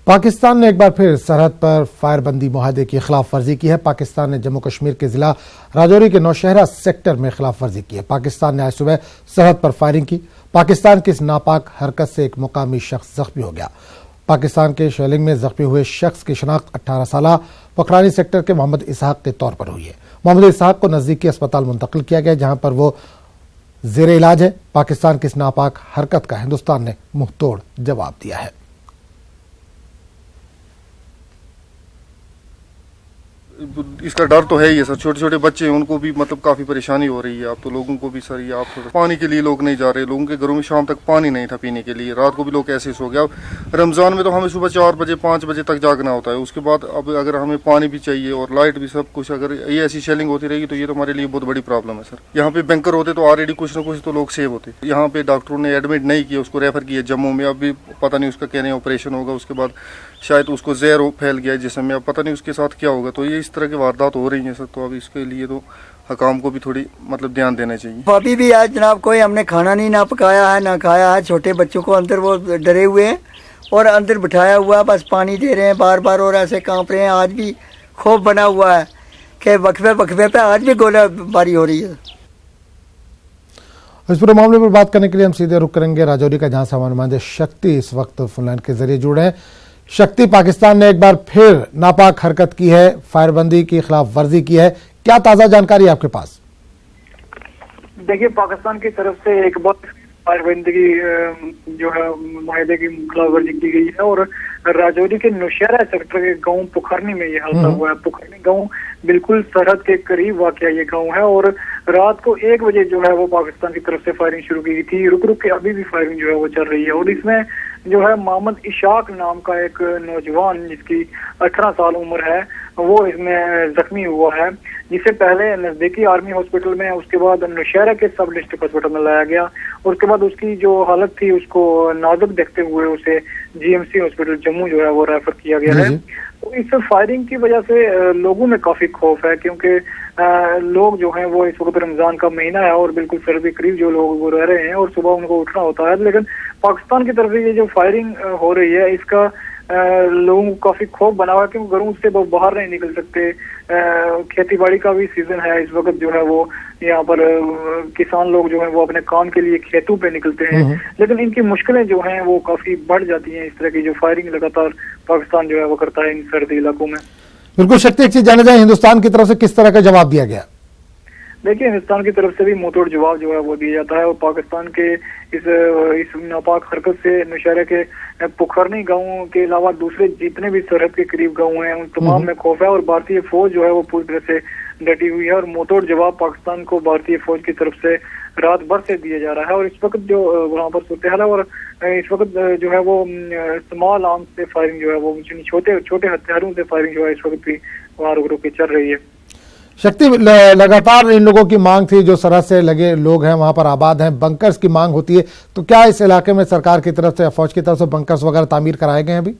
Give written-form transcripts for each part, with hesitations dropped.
पाकिस्तान ने एक बार फिर सरहद पर फायरबंदी मुआहदे की खिलाफ वर्जी की है। पाकिस्तान ने जम्मू कश्मीर के जिला राजौरी के नौशहरा सेक्टर में खिलाफ वर्जी की है। पाकिस्तान ने आज सुबह सरहद पर फायरिंग की। पाकिस्तान की इस नापाक हरकत से एक मुकामी शख्स जख्मी हो गया। पाकिस्तान के शेलिंग में जख्मी हुए शख्स की शनाख्त 18 साल पखरानी सेक्टर के मोहम्मद इसहाक के तौर पर हुई है। मोहम्मद इसहाक को नजदीकी अस्पताल मुंतकिल किया गया, जहां पर वो जेर इलाज है। पाकिस्तान की इस नापाक हरकत का हिंदुस्तान ने मुंहतोड़ जवाब दिया है। इसका डर तो है ही है सर। छोटे छोटे बच्चे हैं, उनको भी मतलब काफी परेशानी हो रही है। अब तो लोगों को भी सर, ये आप पानी के लिए लोग नहीं जा रहे। लोगों के घरों में शाम तक पानी नहीं था पीने के लिए। रात को भी लोग ऐसे सो गया। अब रमजान में तो हमें सुबह 4 बजे 5 बजे तक जागना होता है। उसके बाद अब अगर हमें पानी भी चाहिए और लाइट भी, सब कुछ, अगर ये ऐसी शेलिंग होती रहेगी तो ये तो हमारे लिए बहुत बड़ी प्रॉब्लम है सर। यहाँ पे बैंकर होते तो ऑलरेडी कुछ ना कुछ तो लोग सेव होते। यहाँ पे डॉक्टरों ने एडमिट नहीं किया, उसको रेफर किया जम्मू में। अब भी पता नहीं उसका कहने ऑपरेशन होगा, उसके बाद शायद उसको जहर फैल गया जिसम में। अब पता नहीं उसके साथ क्या होगा। तो ये इस तरह की वारदात हो रही है सर। तो अब इसके लिए तो हकाम को भी थोड़ी मतलब ध्यान देना चाहिए। अभी भी आज जनाब कोई हमने खाना नहीं ना पकाया है ना खाया है। छोटे बच्चों को अंदर वो डरे हुए हैं और अंदर बिठाया हुआ, बस पानी दे रहे हैं बार बार और ऐसे कांप रहे हैं। आज भी खौफ बना हुआ है कि वक्फे वक्फे पे आज भी गोलाबारी हो रही है। इस पूरे मामले पर बात करने के लिए हम सीधे रुक करेंगे राजौरी का, जहां से हमारे नुमाइंदे शक्ति इस वक्त फोनलाइन के जरिए जुड़े हैं। शक्ति, पाकिस्तान ने एक बार फिर नापाक हरकत की है, फायरबंदी की खिलाफ वर्जी की है। क्या ताजा जानकारी आपके पास? देखिए, पाकिस्तान की तरफ से एक बहुत फायरबंदी की जो है मुआहदे की खिलाफ वर्जी की गई है और राजौरी के नौशहरा सेक्टर के गांव पुखरनी में ये हादसा हुआ है। पुखरनी गांव बिल्कुल सरहद के करीब वाक़या ये गांव है और रात को 1 बजे जो है वो पाकिस्तान की तरफ से फायरिंग शुरू की गई थी। रुक रुक के अभी भी फायरिंग जो है वो चल रही है और इसमें जो है मोहम्मद इशाक नाम का एक नौजवान जिसकी 18 साल उम्र है, वो इसमें जख्मी हुआ है, जिसे पहले नजदीकी आर्मी हॉस्पिटल में, उसके बाद नौशहरा के सब डिस्ट्रिक्ट हॉस्पिटल में लाया गया। उसके बाद उसकी जो हालत थी उसको नाजुक देखते हुए उसे जीएमसी हॉस्पिटल जम्मू जो है वो रेफर किया गया है। तो इस फायरिंग की वजह से लोगों में काफी खौफ है, क्योंकि लोग जो हैं वो इस वक्त रमजान का महीना है और बिल्कुल सरहद के करीब जो लोग वो रह रहे हैं और सुबह उनको उठना होता है। लेकिन पाकिस्तान की तरफ से ये जो फायरिंग हो रही है इसका लोगों को काफी खौफ बना हुआ है, क्योंकि घरों से वो बाहर नहीं निकल सकते। खेती बाड़ी का भी सीजन है इस वक्त, जो है वो यहाँ पर किसान लोग जो हैं वो अपने काम के लिए खेतों पे निकलते हैं। लेकिन इनकी मुश्किलें जो हैं वो काफी बढ़ जाती हैं इस तरह की जो फायरिंग लगातार पाकिस्तान जो है वो करता है इन सर्दी इलाकों में। बिल्कुल शक्ति, एक चीज जाने जाए, हिंदुस्तान की तरफ से किस तरह का जवाब दिया गया? देखिए, हिंदुस्तान की तरफ से भी मुंहतोड़ जवाब जो है वो दिया जाता है और पाकिस्तान के इस नापाक हरकत से नौशहरा के पुखरनी गांवों के अलावा दूसरे जितने भी सरहद के करीब गांव हैं उन तमाम में खौफ है और भारतीय फौज जो है वो पूरी तरह से डटी हुई है और मुंहतोड़ जवाब पाकिस्तान को भारतीय फौज की तरफ से रात भर से दिया जा रहा है। और इस वक्त जो वहाँ पर सूरत हाल है और इस वक्त जो है वो स्मॉल आर्म्स से फायरिंग जो है वो छोटे छोटे हथियारों से फायरिंग जो है इस वक्त भी वहाँ रुक रुक के चल रही है। शक्ति, लगातार इन लोगों की मांग थी, जो सरहद से लगे लोग हैं वहां पर आबाद हैं, बंकर्स की मांग होती है, तो क्या इस इलाके में सरकार की तरफ से या फौज की तरफ से बंकर्स वगैरह तामीर कराए गए हैं अभी?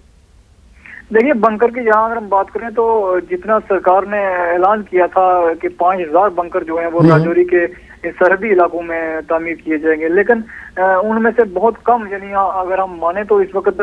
देखिए, बंकर की जहां अगर हम बात करें तो जितना सरकार ने ऐलान किया था कि 5000 बंकर जो हैं वो राजौरी के सरहदी इलाकों में तामीर किए जाएंगे, लेकिन उनमें से बहुत कम, यानी अगर हम माने तो इस वक्त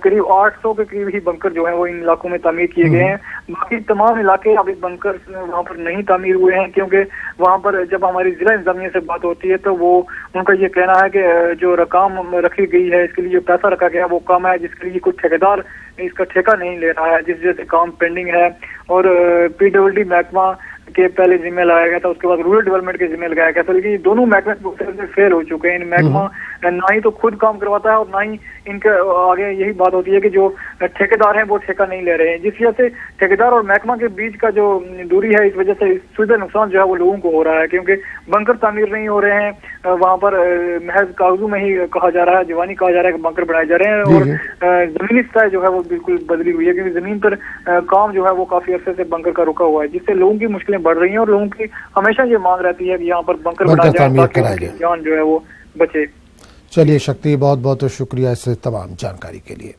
करीब 800 के करीब ही बंकर जो है वो इन इलाकों में तामीर किए गए हैं। बाकी तमाम इलाके अभी बंकर वहाँ पर नहीं तामीर हुए हैं, क्योंकि वहाँ पर जब हमारी जिला इंतजामिया से बात होती है तो वो उनका ये कहना है कि जो रकम रखी गई है, इसके लिए जो पैसा रखा गया वो कम है, जिसके लिए कुछ ठेकेदार इसका ठेका नहीं ले रहा है, जिस वजह से काम पेंडिंग है। और पीडब्ल्यूडी महकमा के पहले जिम्मे लगाया गया था, उसके बाद रूरल डेवलपमेंट के जिम्मे लगाया गया था, लेकिन ये दोनों महकमे फेल हो चुके हैं। इन महकमा ना ही तो खुद काम करवाता है और ना ही इनके आगे यही बात होती है कि जो ठेकेदार हैं वो ठेका नहीं ले रहे हैं, जिस वजह से ठेकेदार और महकमा के बीच का जो दूरी है इस वजह से सीधा नुकसान जो है वो लोगों को हो रहा है, क्योंकि बंकर तामीर नहीं हो रहे हैं। वहाँ पर महज कागजों में ही कहा जा रहा है, जवानी कहा जा रहा है कि बंकर बनाए जा रहे हैं और जमीनी सतह जो है वो बिल्कुल बदली हुई है, क्योंकि जमीन पर काम जो है वो काफी अरसे से बंकर का रुका हुआ है, जिससे लोगों की मुश्किलें बढ़ रही हैं और लोगों की हमेशा ये मांग रहती है कि यहाँ पर बंकर बनाया जाए ताकि जान जो है वो बचे। चलिए शक्ति, बहुत बहुत शुक्रिया इस तमाम जानकारी के लिए।